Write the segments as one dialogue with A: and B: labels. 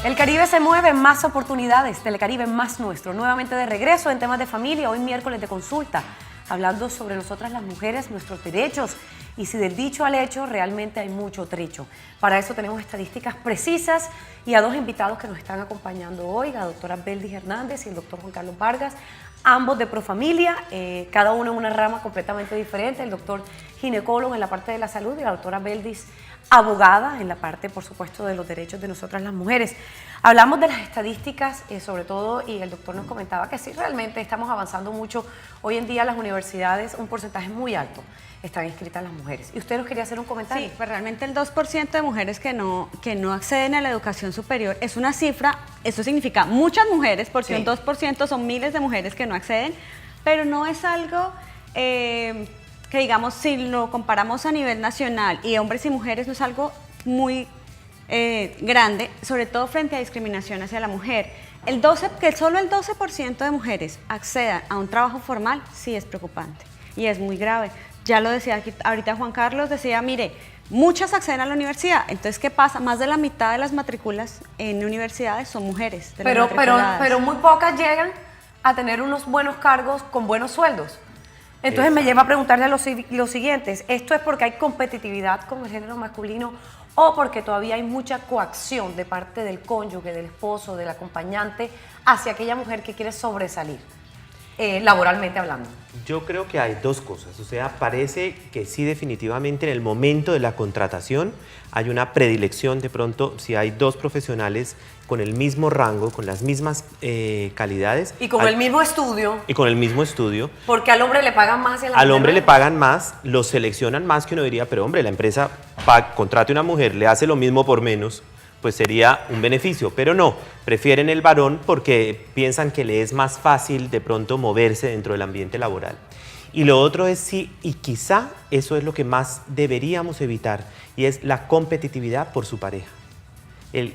A: El Caribe se mueve, más oportunidades, Telecaribe más nuestro. Nuevamente de regreso en temas de familia, hoy miércoles de consulta, hablando sobre nosotras las mujeres, nuestros derechos y si del dicho al hecho realmente hay mucho trecho. Para eso tenemos estadísticas precisas y a dos invitados que nos están acompañando hoy, la doctora Beldis Hernández y el doctor Juan Carlos Vargas, ambos de Profamilia, cada uno en una rama completamente diferente, el doctor ginecólogo en la parte de la salud y la doctora Beldis abogada en la parte, por supuesto, de los derechos de nosotras las mujeres. Hablamos de las estadísticas, sobre todo, y el doctor nos comentaba que sí, realmente estamos avanzando mucho. Hoy en día las universidades, un porcentaje muy alto, están inscritas las mujeres. ¿Y usted nos quería hacer un comentario?
B: Sí, pues realmente el 2% de mujeres que no acceden a la educación superior es una cifra, eso significa muchas mujeres, porque un 2% son miles de mujeres que no acceden, pero no es algo que digamos, si lo comparamos a nivel nacional y hombres y mujeres, no es algo muy grande, sobre todo frente a discriminación hacia la mujer. Que solo el 12% de mujeres accedan a un trabajo formal sí es preocupante y es muy grave. Ya lo decía aquí, ahorita Juan Carlos decía, mire, muchas acceden a la universidad, entonces ¿qué pasa? Más de la mitad de las matrículas en universidades son mujeres.
A: Pero muy pocas llegan a tener unos buenos cargos con buenos sueldos. Entonces me lleva a preguntarle a los siguientes, ¿esto es porque hay competitividad con el género masculino o porque todavía hay mucha coacción de parte del cónyuge, del esposo, del acompañante hacia aquella mujer que quiere sobresalir, laboralmente hablando?
C: Yo creo que hay dos cosas, o sea, parece que sí definitivamente en el momento de la contratación hay una predilección de pronto si hay dos profesionales con el mismo rango, con las mismas calidades.
A: Y con el mismo estudio.
C: Y con el mismo estudio.
A: Porque al hombre le pagan más y a la
C: al hombre
A: mujer
C: le pagan más, lo seleccionan más, que uno diría, pero hombre, la empresa contrate a una mujer, le hace lo mismo por menos, pues sería un beneficio, pero no, prefieren el varón porque piensan que le es más fácil de pronto moverse dentro del ambiente laboral. Y lo otro es sí, y quizá eso es lo que más deberíamos evitar, y es la competitividad por su pareja. El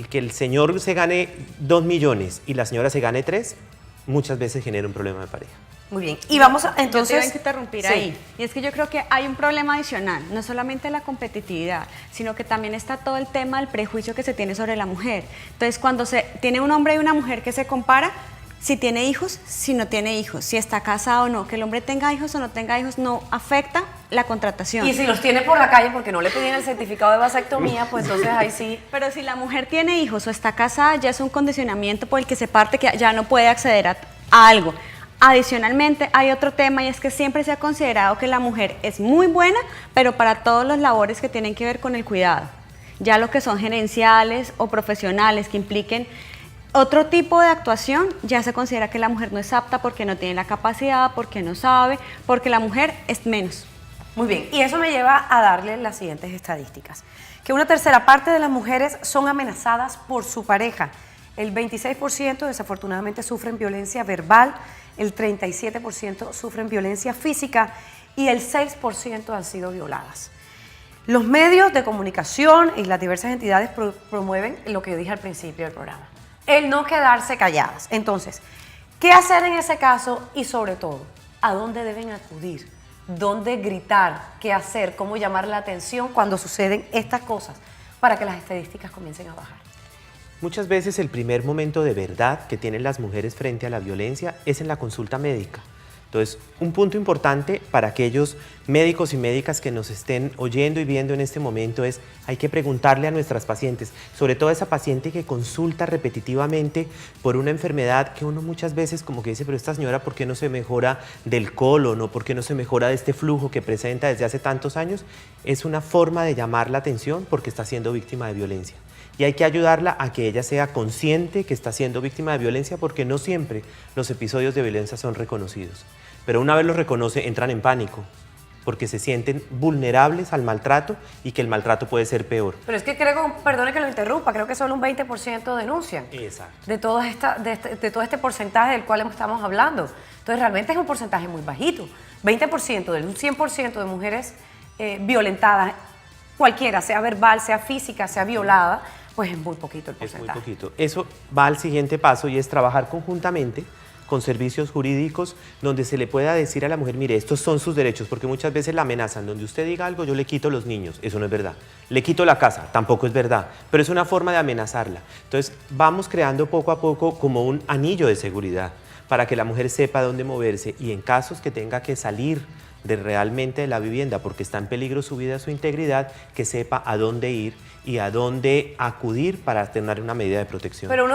C: que el señor se gane 2 millones y la señora se gane 3, muchas veces genera un problema de pareja.
A: Muy bien, y vamos a, entonces...
B: Yo tengo que interrumpir ahí, y es que yo creo que hay un problema adicional, no solamente la competitividad, sino que también está todo el tema del prejuicio que se tiene sobre la mujer. Entonces, cuando se tiene un hombre y una mujer que se compara, si tiene hijos, si no tiene hijos, si está casado o no, que el hombre tenga hijos o no tenga hijos no afecta la contratación.
A: Y si los tiene por la calle porque no le piden el certificado de vasectomía, pues entonces ahí sí.
B: Pero si la mujer tiene hijos o está casada, ya es un condicionamiento por el que se parte que ya no puede acceder a algo. Adicionalmente, hay otro tema y es que siempre se ha considerado que la mujer es muy buena, pero para todos los labores que tienen que ver con el cuidado. Ya lo que son gerenciales o profesionales que impliquen otro tipo de actuación, ya se considera que la mujer no es apta porque no tiene la capacidad, porque no sabe, porque la mujer es menos.
A: Muy bien, y eso me lleva a darle las siguientes estadísticas. Que una tercera parte de las mujeres son amenazadas por su pareja. El 26% desafortunadamente sufren violencia verbal, el 37% sufren violencia física y el 6% han sido violadas. Los medios de comunicación y las diversas entidades promueven lo que yo dije al principio del programa, el no quedarse calladas. Entonces, ¿qué hacer en ese caso? Y sobre todo, ¿a dónde deben acudir? ¿Dónde gritar? ¿Qué hacer? ¿Cómo llamar la atención cuando suceden estas cosas para que las estadísticas comiencen a bajar?
C: Muchas veces el primer momento de verdad que tienen las mujeres frente a la violencia es en la consulta médica. Entonces, un punto importante para aquellos médicos y médicas que nos estén oyendo y viendo en este momento es, hay que preguntarle a nuestras pacientes, sobre todo a esa paciente que consulta repetitivamente por una enfermedad que uno muchas veces como que dice, pero esta señora, ¿por qué no se mejora del colon o por qué no se mejora de este flujo que presenta desde hace tantos años? Es una forma de llamar la atención porque está siendo víctima de violencia. Y hay que ayudarla a que ella sea consciente que está siendo víctima de violencia porque no siempre los episodios de violencia son reconocidos. Pero una vez los reconoce, entran en pánico porque se sienten vulnerables al maltrato y que el maltrato puede ser peor.
A: Pero es que creo, perdone que lo interrumpa, creo que solo un 20% denuncian.
C: Exacto.
A: De todo este porcentaje del cual estamos hablando. Entonces realmente es un porcentaje muy bajito. 20% del 100% de mujeres violentadas, cualquiera, sea verbal, sea física, sea violada, pues es muy poquito el porcentaje.
C: Es muy poquito. Eso va al siguiente paso y es trabajar conjuntamente con servicios jurídicos donde se le pueda decir a la mujer, mire, estos son sus derechos, porque muchas veces la amenazan, donde usted diga algo, yo le quito los niños, eso no es verdad. Le quito la casa, tampoco es verdad, pero es una forma de amenazarla. Entonces, vamos creando poco a poco como un anillo de seguridad para que la mujer sepa dónde moverse y en casos que tenga que salir realmente de la vivienda porque está en peligro su vida, su integridad, que sepa a dónde ir y a dónde acudir para tener una medida de protección.
A: Pero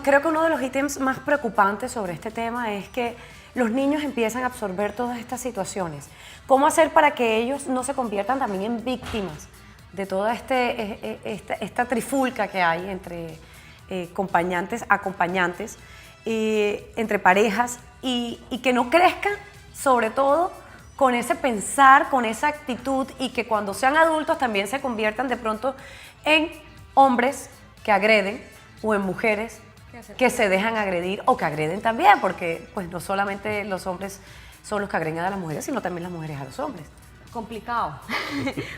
A: creo que uno de los ítems más preocupantes sobre este tema es que los niños empiezan a absorber todas estas situaciones. ¿Cómo hacer para que ellos no se conviertan también en víctimas de toda esta trifulca que hay entre acompañantes, entre parejas y que no crezcan, sobre todo, con ese pensar, con esa actitud y que cuando sean adultos también se conviertan de pronto en hombres que agreden o en mujeres que se dejan agredir o que agreden también, porque pues no solamente los hombres son los que agreden a las mujeres, sino también las mujeres a los hombres.
B: Complicado.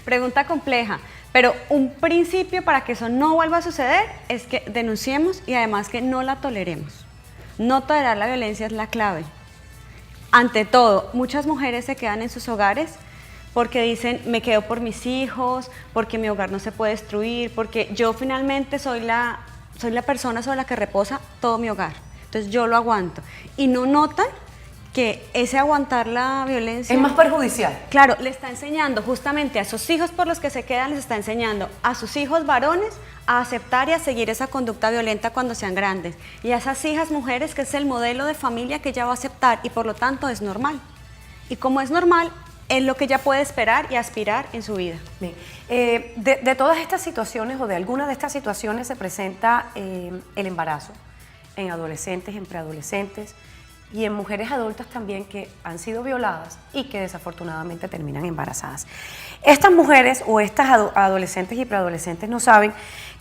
B: Pregunta compleja. Pero un principio para que eso no vuelva a suceder es que denunciemos y además que no la toleremos. No tolerar la violencia es la clave. Ante todo, muchas mujeres se quedan en sus hogares porque dicen, me quedo por mis hijos, porque mi hogar no se puede destruir, porque yo finalmente soy la persona sobre la que reposa todo mi hogar. Entonces yo lo aguanto. Y no notan que ese aguantar la violencia...
A: es más perjudicial.
B: Claro, le está enseñando justamente a esos hijos por los que se quedan, les está enseñando a sus hijos varones a aceptar y a seguir esa conducta violenta cuando sean grandes. Y a esas hijas mujeres que es el modelo de familia que ella va a aceptar y por lo tanto es normal. Y como es normal, es lo que ella puede esperar y aspirar en su vida.
A: Bien. De todas estas situaciones o de algunas de estas situaciones se presenta el embarazo en adolescentes, en preadolescentes y en mujeres adultas también que han sido violadas y que desafortunadamente terminan embarazadas. Estas mujeres o estas adolescentes y preadolescentes no saben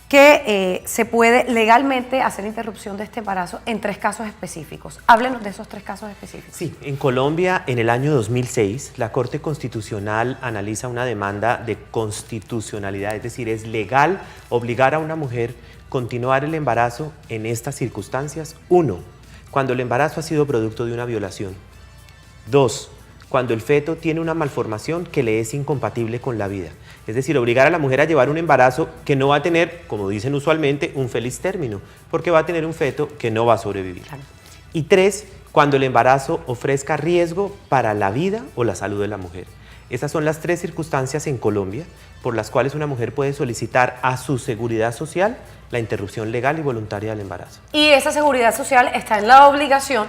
A: que se puede legalmente hacer interrupción de este embarazo en 3 casos específicos. Háblenos de esos 3 casos específicos.
C: Sí, en Colombia, en el año 2006, la Corte Constitucional analiza una demanda de constitucionalidad, es decir, es legal obligar a una mujer a continuar el embarazo en estas circunstancias. 1, cuando el embarazo ha sido producto de una violación. 2, cuando el feto tiene una malformación que le es incompatible con la vida. Es decir, obligar a la mujer a llevar un embarazo que no va a tener, como dicen usualmente, un feliz término, porque va a tener un feto que no va a sobrevivir. Claro. Y 3, cuando el embarazo ofrezca riesgo para la vida o la salud de la mujer. Esas son las 3 circunstancias en Colombia por las cuales una mujer puede solicitar a su seguridad social la interrupción legal y voluntaria del embarazo.
A: Y esa seguridad social está en la obligación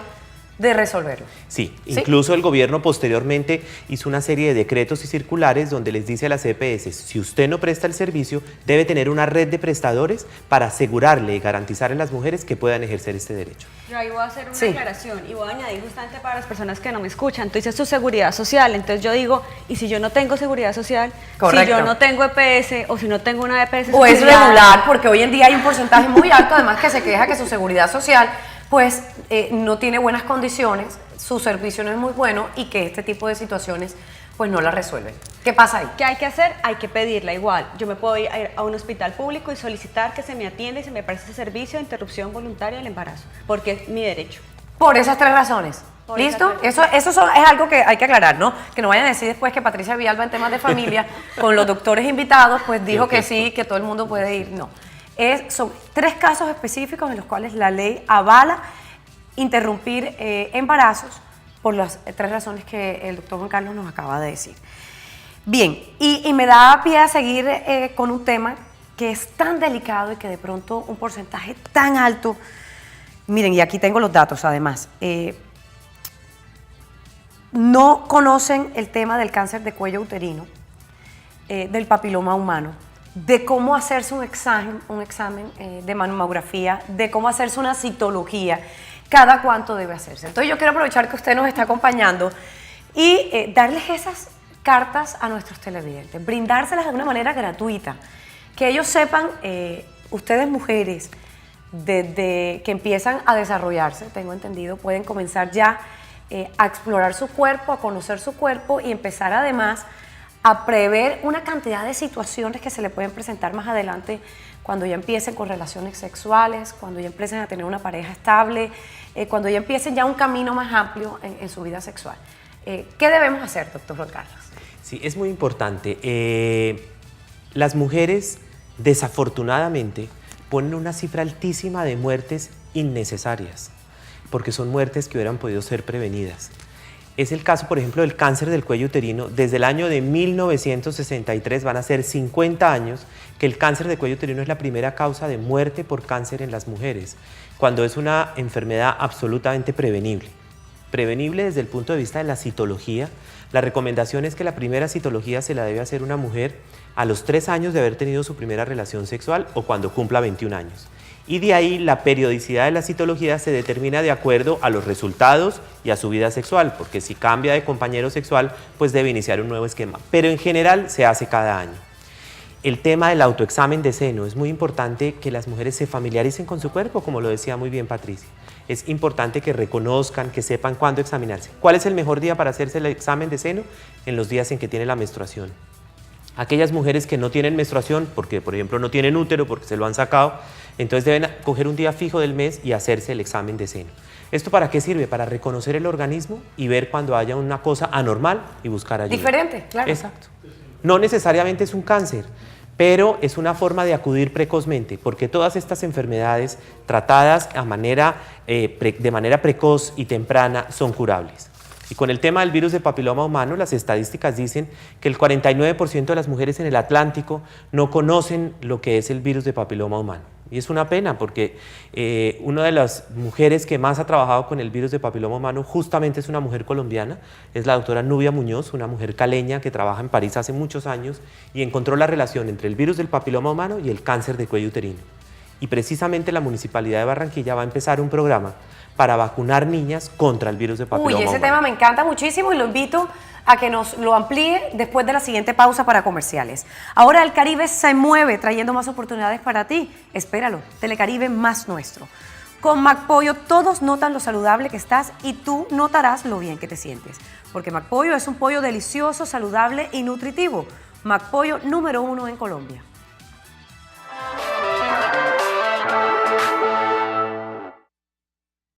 A: de resolverlo.
C: Sí, incluso el gobierno posteriormente hizo una serie de decretos y circulares donde les dice a las EPS, si usted no presta el servicio, debe tener una red de prestadores para asegurarle y garantizarle a las mujeres que puedan ejercer este derecho.
B: Yo ahí voy a hacer una aclaración y voy a añadir justamente para las personas que no me escuchan. Tú dices tu seguridad social, entonces yo digo, ¿y si yo no tengo seguridad social?
A: Correcto.
B: Si yo no tengo EPS o si no tengo una EPS
A: o es regular, porque hoy en día hay un porcentaje muy alto además que se queja que su seguridad social pues no tiene buenas condiciones, su servicio no es muy bueno y que este tipo de situaciones pues no la resuelven. ¿Qué pasa ahí?
B: ¿Qué hay que hacer? Hay que pedirla igual. Yo me puedo ir a un hospital público y solicitar que se me atienda y se me preste ese servicio de interrupción voluntaria del embarazo, porque es mi derecho.
A: Por esas 3 razones. ¿Listo? Eso es algo que hay que aclarar, ¿no? Que no vayan a decir después que Patricia Villalba en temas de familia, con los doctores invitados, pues dijo que sí, que todo el mundo puede ir. No. Son 3 casos específicos en los cuales la ley avala interrumpir embarazos por las 3 razones que el doctor Juan Carlos nos acaba de decir. Bien, y me da pie a seguir con un tema que es tan delicado y que de pronto un porcentaje tan alto, miren, y aquí tengo los datos además, no conocen el tema del cáncer de cuello uterino, del papiloma humano, de cómo hacerse un examen de mamografía, de cómo hacerse una citología, cada cuánto debe hacerse. Entonces yo quiero aprovechar que usted nos está acompañando y darles esas cartas a nuestros televidentes, brindárselas de una manera gratuita, que ellos sepan, ustedes mujeres, desde que empiezan a desarrollarse, tengo entendido, pueden comenzar ya a explorar su cuerpo, a conocer su cuerpo y empezar además a prever una cantidad de situaciones que se le pueden presentar más adelante cuando ya empiecen con relaciones sexuales, cuando ya empiecen a tener una pareja estable, cuando ya empiecen ya un camino más amplio en su vida sexual. ¿Qué debemos hacer, doctor Juan Carlos?
C: Sí, es muy importante. Las mujeres, desafortunadamente, ponen una cifra altísima de muertes innecesarias, porque son muertes que hubieran podido ser prevenidas. Es el caso, por ejemplo, del cáncer del cuello uterino. Desde el año de 1963 van a ser 50 años que el cáncer de cuello uterino es la primera causa de muerte por cáncer en las mujeres, cuando es una enfermedad absolutamente prevenible. Prevenible desde el punto de vista de la citología. La recomendación es que la primera citología se la debe hacer una mujer a los 3 años de haber tenido su primera relación sexual o cuando cumpla 21 años. Y de ahí la periodicidad de la citología se determina de acuerdo a los resultados y a su vida sexual, porque si cambia de compañero sexual, pues debe iniciar un nuevo esquema. Pero en general se hace cada año. El tema del autoexamen de seno, es muy importante que las mujeres se familiaricen con su cuerpo, como lo decía muy bien Patricia. Es importante que reconozcan, que sepan cuándo examinarse. ¿Cuál es el mejor día para hacerse el examen de seno? En los días en que tiene la menstruación. Aquellas mujeres que no tienen menstruación, porque por ejemplo no tienen útero, porque se lo han sacado, entonces deben coger un día fijo del mes y hacerse el examen de seno. ¿Esto para qué sirve? Para reconocer el organismo y ver cuando haya una cosa anormal y buscar ayuda.
A: Diferente, claro.
C: Exacto. No necesariamente es un cáncer, pero es una forma de acudir precozmente, porque todas estas enfermedades tratadas de manera precoz y temprana son curables. Y con el tema del virus de papiloma humano, las estadísticas dicen que el 49% de las mujeres en el Atlántico no conocen lo que es el virus de papiloma humano. Y es una pena porque una de las mujeres que más ha trabajado con el virus de papiloma humano justamente es una mujer colombiana, es la doctora Nubia Muñoz, una mujer caleña que trabaja en París hace muchos años y encontró la relación entre el virus del papiloma humano y el cáncer de cuello uterino. Y precisamente la Municipalidad de Barranquilla va a empezar un programa para vacunar niñas contra el virus de papiloma humano.
A: Ese tema me encanta muchísimo y lo invito a que nos lo amplíe después de la siguiente pausa para comerciales. Ahora el Caribe se mueve trayendo más oportunidades para ti. Espéralo, Telecaribe más nuestro. Con McPollo todos notan lo saludable que estás y tú notarás lo bien que te sientes. Porque McPollo es un pollo delicioso, saludable y nutritivo. McPollo número 1 en Colombia.